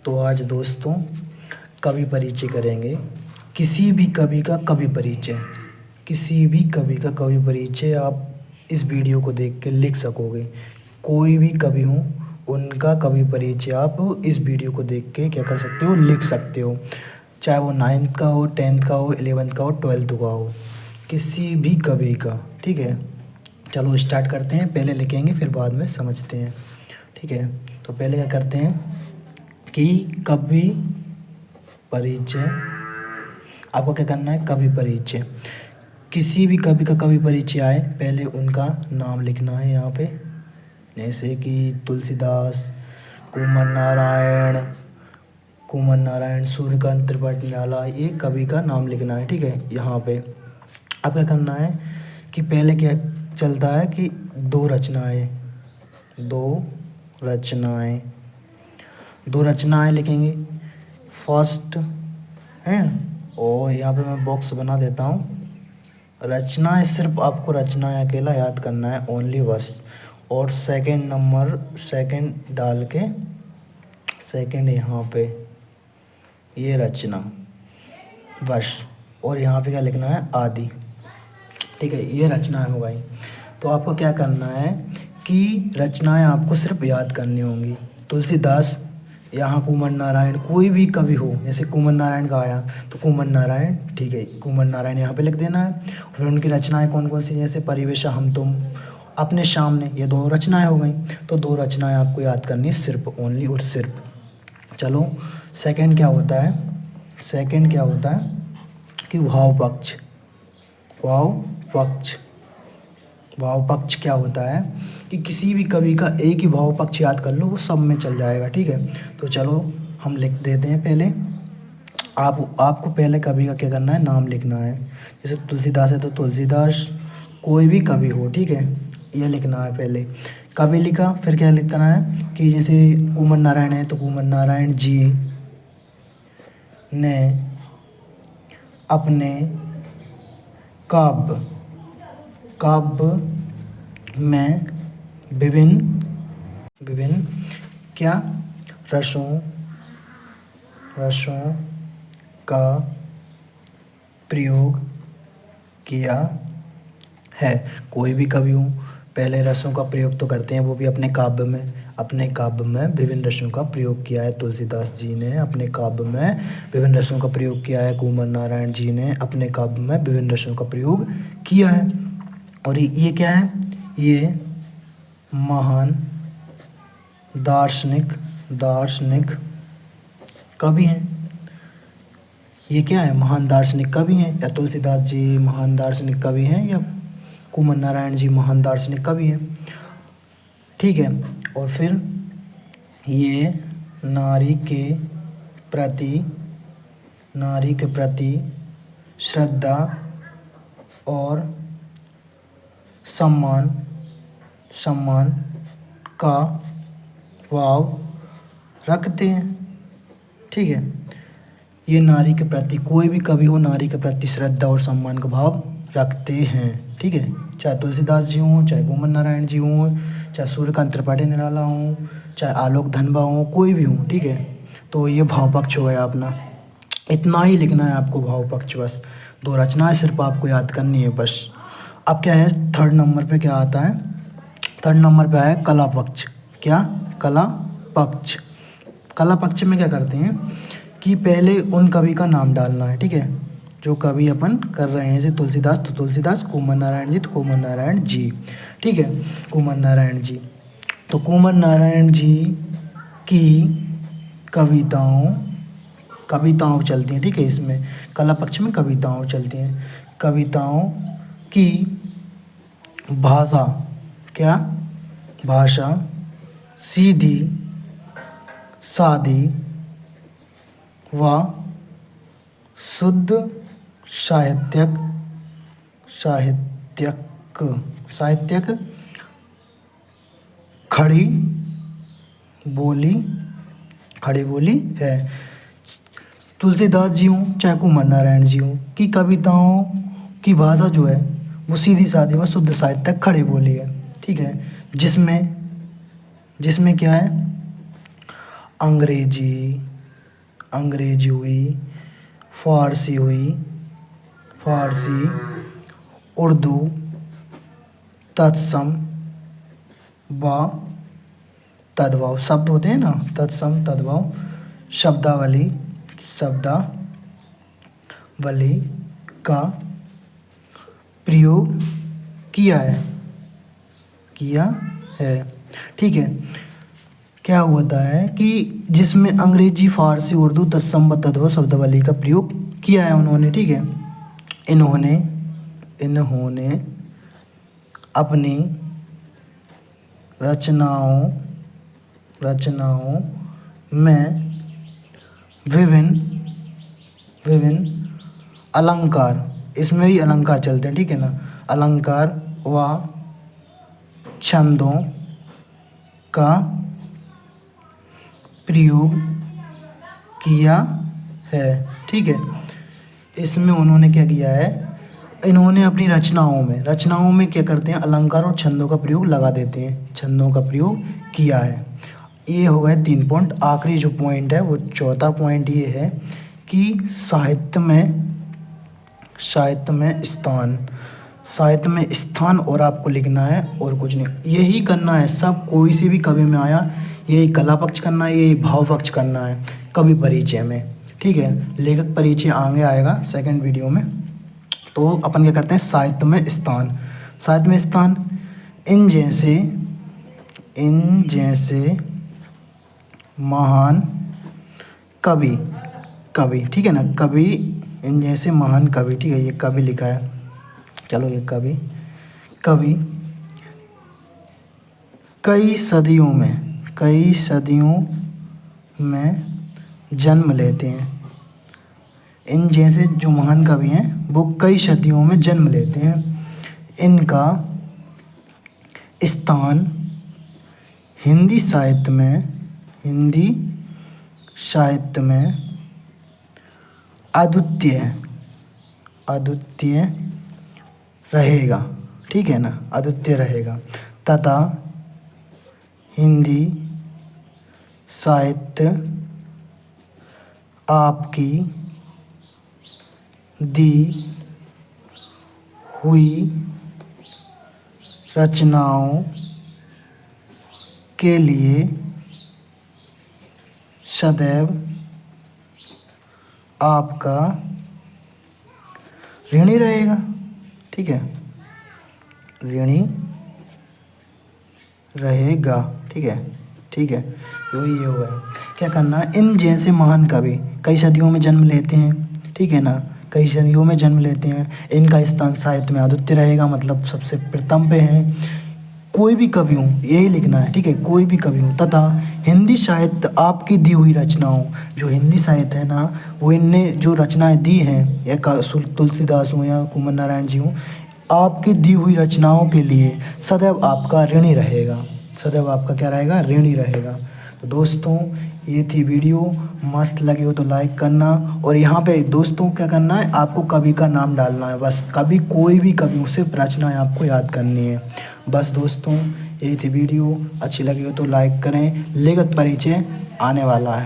तो आज दोस्तों कवि परिचय करेंगे। किसी भी कवि का कवि परिचय, किसी भी कवि का कवि परिचय आप इस वीडियो को देख के लिख सकोगे। कोई भी कवि हो उनका कवि परिचय आप इस वीडियो को देख के क्या कर सकते हो, लिख सकते हो। चाहे वो 9th का हो, 10th का हो, 11th का हो, 12th का हो, किसी भी कवि का। ठीक है, चलो स्टार्ट करते हैं। पहले लिखेंगे फिर बाद में समझते हैं। ठीक है, तो पहले क्या करते हैं कि कवि परिचय, आपको क्या करना है, कवि परिचय। किसी भी कवि का कवि परिचय आए पहले उनका नाम लिखना है यहाँ पे। जैसे कि तुलसीदास, कुमार नारायण, सूर्यकांत त्रिपाठी निराला, ये कवि का नाम लिखना है। ठीक है, यहाँ पे अब क्या करना है कि पहले क्या चलता है कि दो रचनाएं लिखेंगे फर्स्ट हैं। और यहाँ पे मैं बॉक्स बना देता हूँ। रचनाएं सिर्फ आपको रचनाएं अकेला याद करना है, ओनली बस। और सेकंड डाल के सेकंड यहाँ पे ये रचना बस। और यहाँ पे क्या लिखना है, आदि। ठीक है, ये रचनाएं हो गई। तो आपको क्या करना है कि रचनाएं आपको सिर्फ याद करनी होंगी। तुलसीदास, यहाँ कुमार नारायण, कोई भी कवि हो, जैसे कुमार नारायण का आया तो कुमार नारायण, ठीक है, कुमार नारायण यहाँ पे लिख देना है। फिर उनकी रचनाएं कौन कौन सी, जैसे परिवेश, हम तुम, अपने सामने, ये दो रचनाएं हो गई। तो दो रचनाएं आपको याद करनी है सिर्फ, ओनली और सिर्फ। चलो सेकंड क्या होता है कि भाव पक्ष क्या होता है कि किसी भी कवि का एक ही भाव पक्ष याद कर लो, वो सब में चल जाएगा। ठीक है, तो चलो हम लिख देते हैं। पहले आपको पहले कवि का क्या करना है, नाम लिखना है। जैसे तुलसीदास है तो तुलसीदास, कोई भी कवि हो, ठीक है, ये लिखना है पहले। कवि लिखा, फिर क्या लिखना है कि जैसे कुमार नारायण है तो कुमार नारायण जी ने अपने काव्य में विभिन्न क्या रसों का प्रयोग किया है। कोई भी कवि हो पहले रसों का प्रयोग तो करते हैं, वो भी अपने काव्य में विभिन्न रसों का प्रयोग किया है। तुलसीदास जी ने अपने काव्य में विभिन्न रसों का प्रयोग किया है। कुमार नारायण जी ने अपने काव्य में विभिन्न रसों का प्रयोग किया है। और ये क्या है, ये महान दार्शनिक कवि हैं। ये क्या है, महान दार्शनिक कवि हैं। या तुलसीदास जी महान दार्शनिक कवि हैं, या कुमार नारायण जी महान दार्शनिक कवि हैं। ठीक है, और फिर ये नारी के प्रति श्रद्धा और सम्मान का भाव रखते हैं। ठीक है, ये नारी के प्रति, कोई भी कवि हो नारी के प्रति श्रद्धा और सम्मान का भाव रखते हैं। ठीक है, चाहे तुलसीदास जी हों, चाहे कुमार नारायण जी हों, चाहे सूर्यकांत त्रिपाठी निराला हों, चाहे आलोक धनबा हों, कोई भी हो। ठीक है, तो ये भाव पक्ष हो गया अपना। इतना ही लिखना है आपको, भाव पक्ष बस। दो रचनाएं सिर्फ आपको याद करनी है बस। अब क्या है, थर्ड नंबर पे क्या आता है, थर्ड नंबर पे है कला पक्ष। क्या, कला पक्ष में क्या करते हैं कि पहले उन कवि का नाम डालना है। ठीक है, जो कवि अपन कर रहे हैं, जैसे तुलसीदास तो तुलसीदास, कुमार नारायण जी तो कुमार नारायण जी। ठीक है, कुमार नारायण जी, तो कुमार नारायण जी की कविताओं चलती हैं। ठीक है, इसमें कला पक्ष में कविताओं चलती हैं। कविताओं की भाषा, क्या, भाषा सीधी सादी व शुद्ध साहित्यक खड़ी बोली है। तुलसीदास जी हों चाहे कुमार नारायण जी हों, की कविताओं की भाषा जो है वो सीधी सादी व शुद्ध साहित्यक खड़ी बोली है। ठीक है, जिसमें क्या है, अंग्रेजी, अंग्रेजी हुई, फारसी हुई, फारसी, उर्दू, तत्सम, व तद्भव शब्द होते हैं ना, तत्सम तद्भव शब्दावली, शब्दावली का प्रयोग किया है। ठीक है, क्या होता है कि जिसमें अंग्रेजी, फारसी, उर्दू, तत्सम व तद्भव शब्दावली का प्रयोग किया है उन्होंने। ठीक है, इन्होंने अपनी रचनाओं में विभिन्न अलंकार, इसमें भी अलंकार चलते हैं। ठीक है ना, अलंकार व छंदों का प्रयोग किया है। ठीक है, इसमें उन्होंने क्या किया है, इन्होंने अपनी रचनाओं में क्या करते हैं, अलंकार और छंदों का प्रयोग लगा देते हैं, छंदों का प्रयोग किया है। ये हो गए 3 पॉइंट। आखिरी जो पॉइंट है वो चौथा पॉइंट ये है कि साहित्य में स्थान और आपको लिखना है और कुछ नहीं, यही करना है सब। कोई से भी कवि में आया यही कला पक्ष करना है, यही भाव पक्ष करना है कवि परिचय में। ठीक है, लेखक परिचय आगे आएगा सेकंड वीडियो में। तो अपन क्या करते हैं, साहित्य में स्थान इन जैसे महान कवि, ठीक है ना, कवि, इन जैसे महान कवि। ठीक है, ये कवि लिखा है, चलो ये कवि कई सदियों में जन्म लेते हैं। इन जैसे जो महान कवि हैं वो कई सदियों में जन्म लेते हैं। इनका स्थान हिंदी साहित्य में अद्वितीय रहेगा। ठीक है ना, अद्वितीय रहेगा तथा हिंदी साहित्य आपकी दी हुई रचनाओं के लिए सदैव आपका ऋणी रहेगा। ठीक है, ऋणी रहेगा। ठीक है, ये हुआ है। क्या करना है, इन जैसे महान कवि कई सदियों में जन्म लेते हैं। ठीक है ना, कई सदियों में जन्म लेते हैं। इनका स्थान साहित्य में अद्वितीय रहेगा, मतलब सबसे प्रथम पे है। कोई भी कवि हो, यही लिखना है। ठीक है, कोई भी कवि हो तथा हिंदी साहित्य आपकी दी हुई रचनाओं, जो हिंदी साहित्य है ना, वो इनने जो रचनाएं दी हैं, या तुलसीदास हो या कुमार नारायण जी हो, आपकी दी हुई रचनाओं के लिए सदैव आपका ऋणी रहेगा। सदैव आपका क्या रहेगा, ऋणी रहेगा। तो दोस्तों ये थी वीडियो, मस्त लगी हो तो लाइक करना। और यहाँ पे दोस्तों क्या करना है, आपको कवि का नाम डालना है बस। कवि कोई भी कवि हो, सिर्फ रचनाएं आपको याद करनी है बस। दोस्तों यही थी वीडियो, अच्छी लगी हो तो लाइक करें। लेखक परिचय आने वाला है।